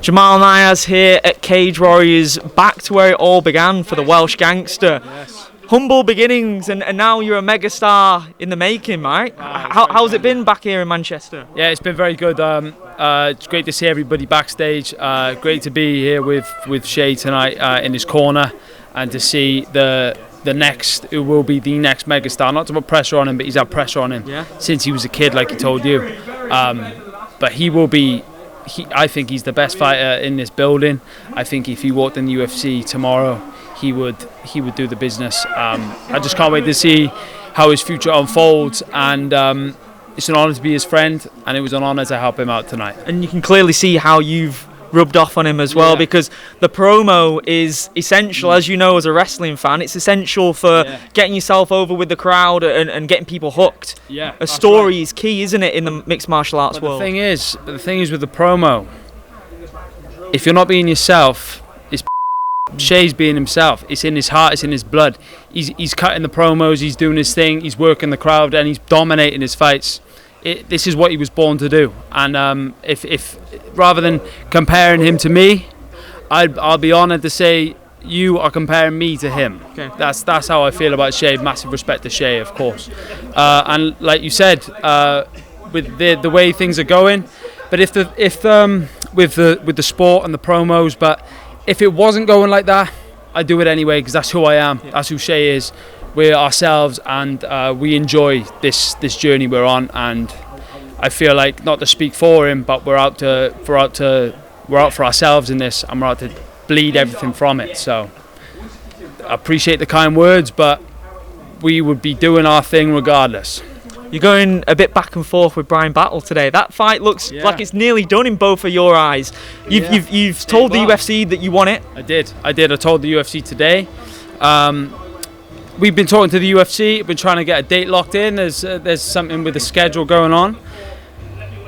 Jamal Niaz here at Cage Warriors, back to where it all began for the Welsh gangster. Yes. Humble beginnings, and now you're a megastar in the making, right? How's it been back here in Manchester? Yeah, it's been very good. It's great to see everybody backstage. Great to be here with Shay tonight in his corner, and to see the next, who will be the next megastar. Not to put pressure on him, but he's had pressure on him since he was a kid, like he told you. But he will be. I think he's the best fighter in this building. I think if he walked in the UFC tomorrow, he would do the business. I just can't wait to see how his future unfolds, and it's an honour to be his friend, and it was an honour to help him out tonight. And you can clearly see how you've rubbed off on him as well, because the promo is essential, as you know, as a wrestling fan. It's essential for getting yourself over with the crowd and getting people hooked. Yeah, a story is key, isn't it, in the mixed martial arts world? The thing is with the promo, if you're not being yourself, it's Shay's being himself. It's in his heart, it's in his blood. He's cutting the promos, he's doing his thing, he's working the crowd, and he's dominating his fights. This is what he was born to do, and if rather than comparing him to me, I'll be honoured to say you are comparing me to him. Okay. That's how I feel about Shay. Massive respect to Shay, of course, and like you said, with the way things are going, but if with the sport and the promos, but if it wasn't going like that, I'd do it anyway, because that's who I am. That's who Shay is. We're ourselves, and we enjoy this journey we're on, and I feel like, not to speak for him, but we're out for ourselves in this, and we're out to bleed everything from it. So I appreciate the kind words, but we would be doing our thing regardless. You're going a bit back and forth with Bryan Battle today. That fight looks like it's nearly done in both of your eyes. You've told the UFC that you want it. I did. I told the UFC today. We've been talking to the UFC. We've been trying to get a date locked in. There's something with the schedule going on.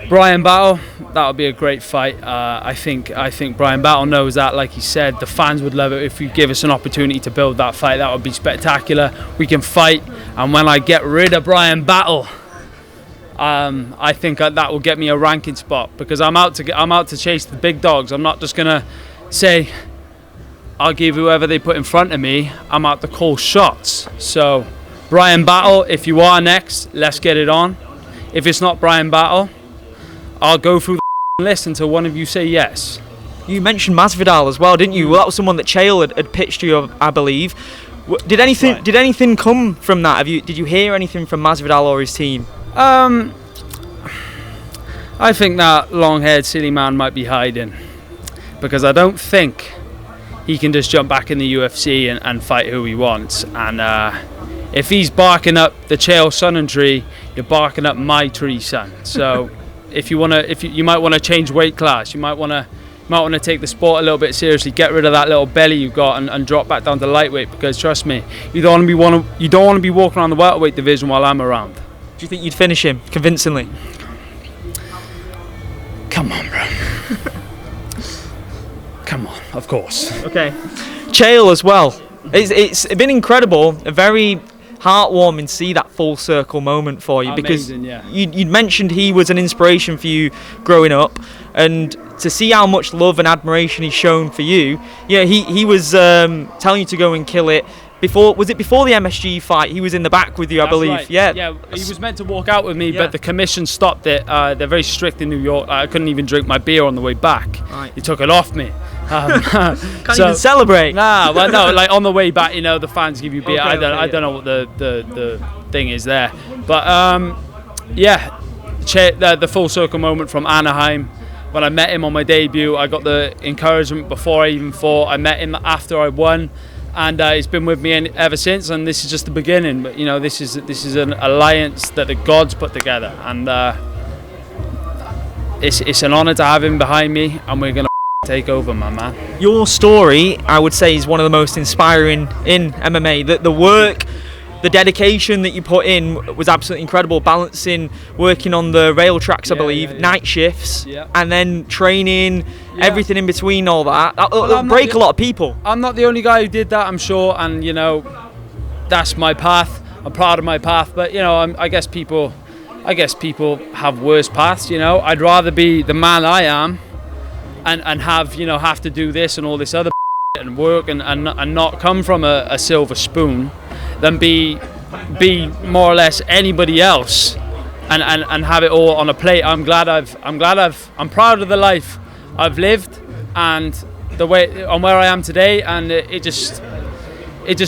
Bryan Battle, that would be a great fight. I think Bryan Battle knows that. Like he said, the fans would love it if you give us an opportunity to build that fight. That would be spectacular. We can fight, and when I get rid of Bryan Battle, I think that will get me a ranking spot, because I'm out to chase the big dogs. I'm not just gonna say I'll give whoever they put in front of me. I'm out to call shots. So Bryan Battle, if you are next, let's get it on. If it's not Bryan Battle, I'll go through the list until one of you say yes. You mentioned Masvidal as well, didn't you? Well, that was someone that Chael had pitched to you, I believe. Did anything come from that? Did you hear anything from Masvidal or his team? I think that long-haired silly man might be hiding, because I don't think he can just jump back in the UFC and fight who he wants. And if he's barking up the Chael Sonnen tree, you're barking up my tree, son. So if you might want to change weight class, you might want to take the sport a little bit seriously. Get rid of that little belly you've got and drop back down to lightweight, because trust me, you don't want to be walking around the welterweight division while I'm around. Do you think you'd finish him convincingly? Come on, bro. Come on, of course. Okay. Chael as well. It's been incredible, a very heartwarming to see that full circle moment for you. Amazing, because you'd mentioned he was an inspiration for you growing up, and to see how much love and admiration he's shown for you. Yeah, he was telling you to go and kill it. Before the MSG fight? He was in the back with you, I believe. Right. Yeah, he was meant to walk out with me, but the commission stopped it. They're very strict in New York. I couldn't even drink my beer on the way back. Right. He took it off me. Can't even celebrate. Nah, well, no, like on the way back, the fans give you beer. Okay, I don't know what the thing is there, but the full circle moment from Anaheim. When I met him on my debut, I got the encouragement before I even fought. I met him after I won, and he's been with me ever since. And this is just the beginning. But this is an alliance that the gods put together, and it's an honour to have him behind me, and we're gonna take over, my man. Your story, I would say, is one of the most inspiring in MMA. The work, the dedication that you put in was absolutely incredible. Balancing, working on the rail tracks, I believe, night shifts, and then training, everything in between all that. That'll break a lot of people. I'm not the only guy who did that, I'm sure, and that's my path. I'm proud of my path, but I guess people have worse paths. I'd rather be the man I am and have to do this and all this other and work and not come from a silver spoon than be more or less anybody else and have it all on a plate. I'm proud of the life I've lived and the way on where I am today, and it just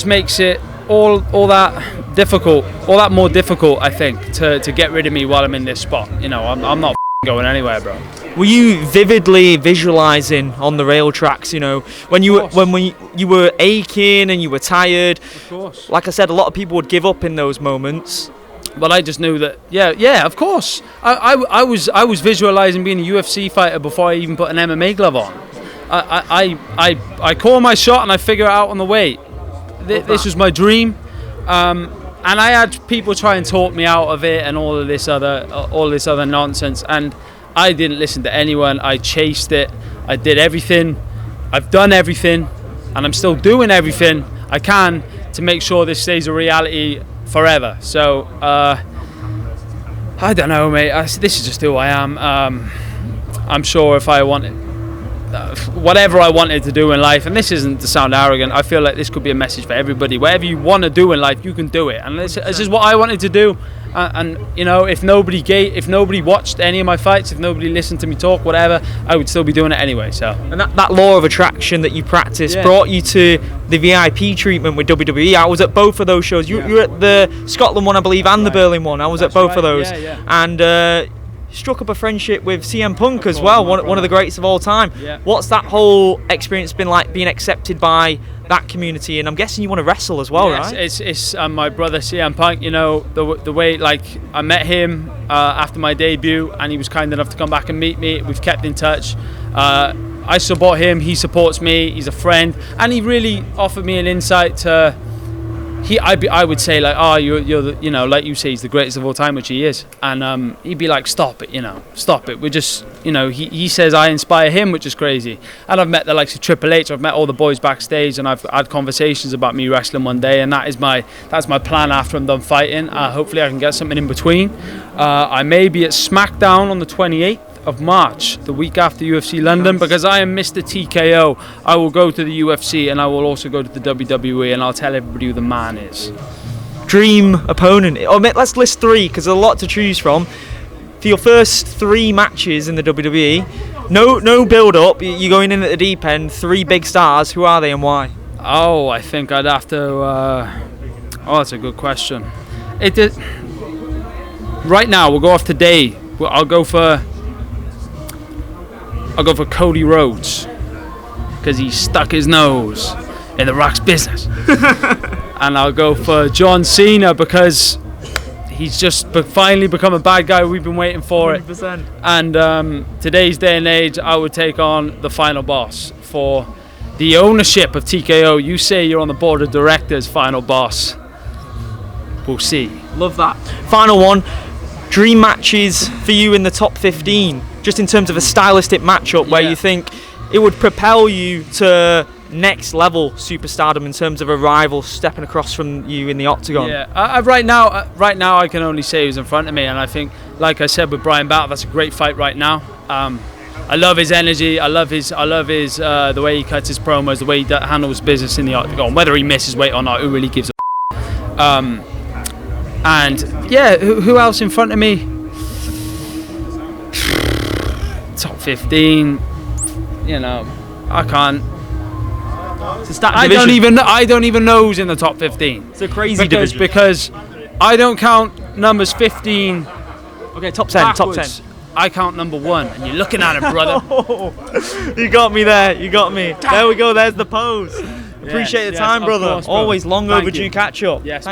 makes it all that difficult, all that more difficult, I think, to get rid of me while I'm in this spot. I'm not going anywhere, bro. Were you vividly visualizing on the rail tracks, when you were aching and you were tired? Of course. Like I said, a lot of people would give up in those moments. But I just knew that, yeah, of course. I was visualizing being a UFC fighter before I even put an MMA glove on. I call my shot and I figure it out on the way. This was my dream. And I had people try and talk me out of it and all this other nonsense, and I didn't listen to anyone. I chased it. I did everything. I've done everything, and I'm still doing everything I can to make sure this stays a reality forever. So I don't know, mate. This is just who I am. I'm sure if I wanted whatever I wanted to do in life, and this isn't to sound arrogant, I feel like this could be a message for everybody. Whatever you want to do in life, you can do it, and this is what I wanted to do. And if nobody watched any of my fights, if nobody listened to me talk, whatever, I would still be doing it anyway. So, and that law of attraction that you practice brought you to the VIP treatment with WWE. I was at both of those shows. You were at the Scotland one, I believe, and the Berlin one. I was at both of those, and struck up a friendship with CM Punk as well, one of the greats of all time. Yeah. What's that whole experience been like, being accepted by that community? And I'm guessing you want to wrestle as well, right? It's my brother CM Punk. The way, like, I met him after my debut, and he was kind enough to come back and meet me. We've kept in touch. I support him, he supports me. He's a friend, and he really offered me an insight to. I would say, like, you're the, like you say, he's the greatest of all time, which he is, and he'd be like, stop it, stop it. We're just, he says I inspire him, which is crazy. And I've met the likes of Triple H, I've met all the boys backstage, and I've had conversations about me wrestling one day, and that's my plan after I'm done fighting. Hopefully I can get something in between. I may be at SmackDown on the 28th of March, the week after UFC London, because I am Mr. TKO. I will go to the UFC, and I will also go to the WWE, and I'll tell everybody who the man is. Dream opponent. Let's list 3, because there's a lot to choose from. For your first 3 matches in the WWE, no build up, you're going in at the deep end, 3 big stars. Who are they and why? I think I'd have to. That's a good question. Right now, we'll go off today. I'll go for Cody Rhodes, because he stuck his nose in The Rock's business. And I'll go for John Cena, because he's just finally become a bad guy. We've been waiting for 100%. it. And today's day and age, I would take on the final boss for the ownership of TKO. You say you're on the board of directors, final boss. We'll see. Love that. Final one. Dream matches for you in the top 15, just in terms of a stylistic matchup where you think it would propel you to next level superstardom in terms of a rival stepping across from you in the octagon. Right now I can only say who's in front of me, and I think, like I said with Bryan Battle, that's a great fight right now. I love his energy. I love his the way he cuts his promos, the way he handles business in the octagon. Whether he misses weight or not, who really gives a and who else in front of me? Top 15. I can't. I don't even know who's in the top 15. It's a crazy division. Because I don't count numbers 15. Okay, top 10. Backwards. Top 10. I count number 1, and you're looking at him, brother. You got me there. You got me. There we go. There's the pose. Appreciate the time, brother. Course, bro. Always long overdue catch up. Yes,